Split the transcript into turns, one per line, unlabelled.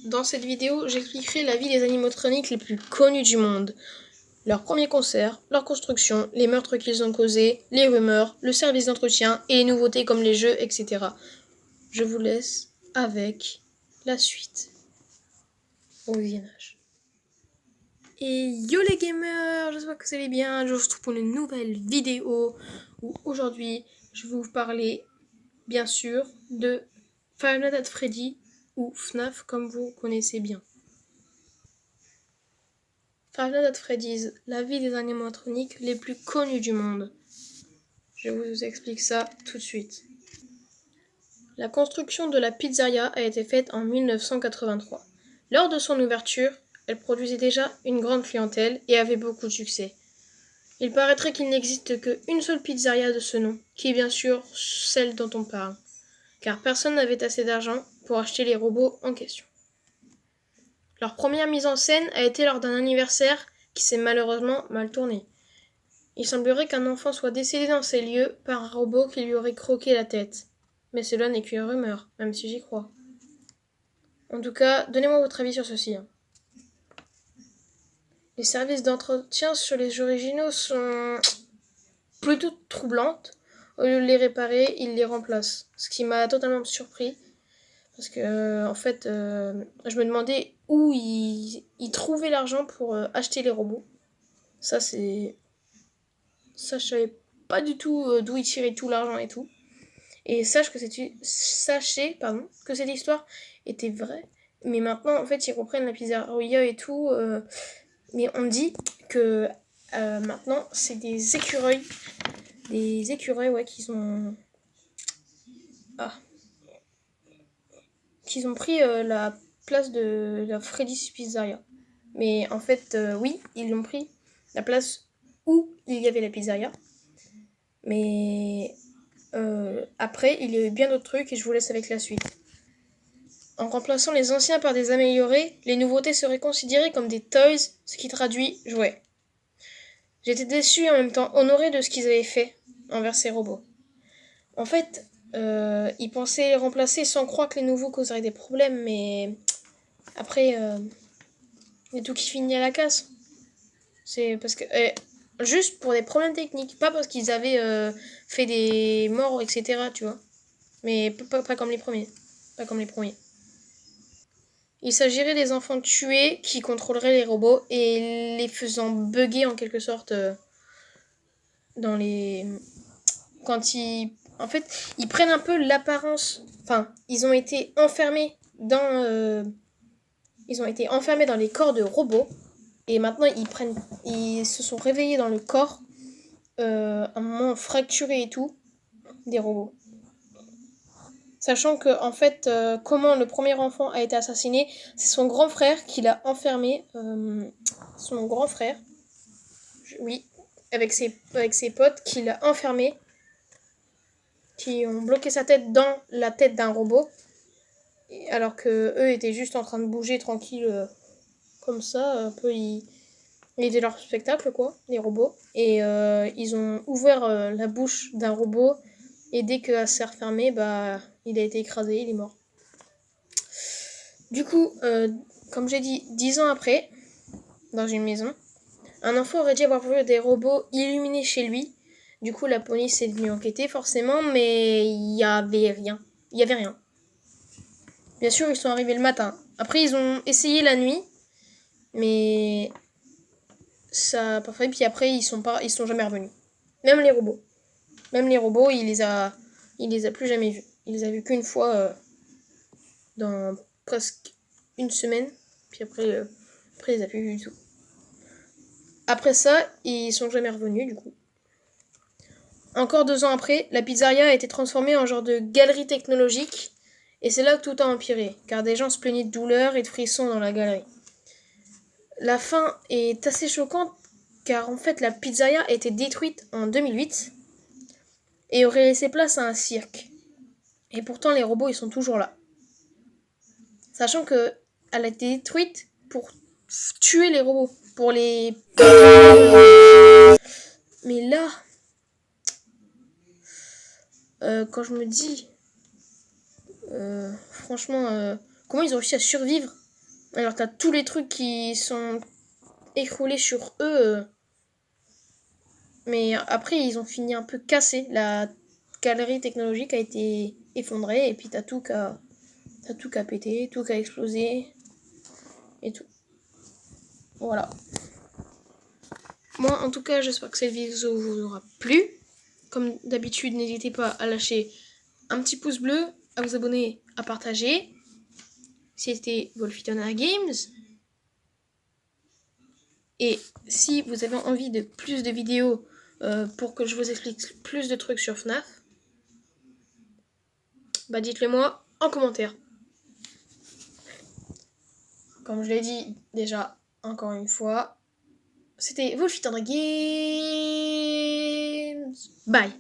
Dans cette vidéo, j'expliquerai la vie des animatroniques les plus connus du monde. Leurs premiers concerts, leur construction, les meurtres qu'ils ont causés, les rumeurs, le service d'entretien et les nouveautés comme les jeux, etc. Je vous laisse avec la suite au visionnage. Et yo les gamers, j'espère que vous allez bien. Je vous retrouve pour une nouvelle vidéo où aujourd'hui je vais vous parler bien sûr de Five Nights at Freddy ou FNAF comme vous connaissez bien. Five Nights at Freddy's, la vie des animatroniques les plus connus du monde. Je vous explique ça tout de suite. La construction de la pizzeria a été faite en 1983. Lors de son ouverture, elle produisait déjà une grande clientèle et avait beaucoup de succès. Il paraîtrait qu'il n'existe qu'une seule pizzeria de ce nom, qui est bien sûr celle dont on parle, car personne n'avait assez d'argent pour acheter les robots en question. Leur première mise en scène a été lors d'un anniversaire qui s'est malheureusement mal tourné. Il semblerait qu'un enfant soit décédé dans ces lieux par un robot qui lui aurait croqué la tête. Mais cela n'est qu'une rumeur, même si j'y crois. En tout cas, donnez-moi votre avis sur ceci. Les services d'entretien sur les originaux sont plutôt troublantes. Au lieu de les réparer, ils les remplacent. Ce qui m'a totalement surpris. Parce que, en fait, je me demandais où ils trouvaient l'argent pour acheter les robots. Ça, je savais pas du tout d'où ils tiraient tout l'argent et tout. Et sachez que cette histoire était vraie. Mais maintenant, en fait, ils reprennent la pizzeria et tout. Mais on dit que maintenant, c'est des écureuils. Des écureuils, ouais, qu'ils ont pris la place de la Freddy's Pizzeria. Mais en fait, oui, ils l'ont pris la place où il y avait la pizzeria. Mais après, il y a eu bien d'autres trucs et je vous laisse avec la suite. En remplaçant les anciens par des améliorés, les nouveautés seraient considérées comme des toys, ce qui traduit jouets. J'étais déçue et en même temps honorée de ce qu'ils avaient fait envers ces robots. En fait, ils pensaient les remplacer sans croire que les nouveaux causeraient des problèmes, mais après, il y a tout qui finit à la casse. C'est parce que juste pour des problèmes techniques, pas parce qu'ils avaient fait des morts, etc. Tu vois. Mais pas comme les premiers. Pas comme les premiers. Il s'agirait des enfants tués qui contrôleraient les robots et les faisant bugger en quelque sorte dans les... Quand ils... En fait, ils prennent un peu l'apparence... Enfin, ils ont été enfermés dans... Ils ont été enfermés dans les corps de robots. Et maintenant, ils se sont réveillés dans le corps, un moment fracturé et tout, des robots. Sachant que, en fait, comment le premier enfant a été assassiné, c'est son grand frère qui l'a enfermé. Son grand frère, oui, avec ses potes, qui l'a enfermé, qui ont bloqué sa tête dans la tête d'un robot, alors que eux étaient juste en train de bouger tranquille, comme ça, un peu ils étaient leur spectacle quoi, les robots, et ils ont ouvert la bouche d'un robot, et dès que s'est refermé, bah il a été écrasé, il est mort. Du coup, comme j'ai dit, 10 ans après, dans une maison, un enfant aurait dit avoir vu des robots illuminés chez lui. Du coup, la police est venue enquêter, forcément, mais il y avait rien. Il y avait rien. Bien sûr, ils sont arrivés le matin. Après, ils ont essayé la nuit, mais ça n'a pas fait. Puis après, ils sont jamais revenus. Même les robots, il les a plus jamais vus. Il les a vus qu'une fois dans presque une semaine. Puis après, il les a plus vus du tout. Après ça, ils sont jamais revenus du coup. Encore 2 ans après, la pizzeria a été transformée en genre de galerie technologique. Et c'est là que tout a empiré, car des gens se plaignaient de douleurs et de frissons dans la galerie. La fin est assez choquante, car en fait la pizzeria a été détruite en 2008 et aurait laissé place à un cirque. Et pourtant les robots ils sont toujours là. Sachant que elle a été détruite pour tuer les robots, pour les... Mais là, quand je me dis, franchement, comment ils ont réussi à survivre Alors t'as tous les trucs qui sont écroulés sur eux. Mais après, ils ont fini un peu cassés. La galerie technologique a été effondrée. Et puis t'as tout qu'à péter, tout qu'à exploser. Et tout. Voilà. Moi, en tout cas, j'espère que cette vidéo vous aura plu. Comme d'habitude, n'hésitez pas à lâcher un petit pouce bleu, à vous abonner, à partager. C'était Wolfitona Games. Et si vous avez envie de plus de vidéos pour que je vous explique plus de trucs sur FNAF, bah dites-le moi en commentaire. Comme je l'ai dit déjà encore une fois, c'était Wolfitona Games. Bye.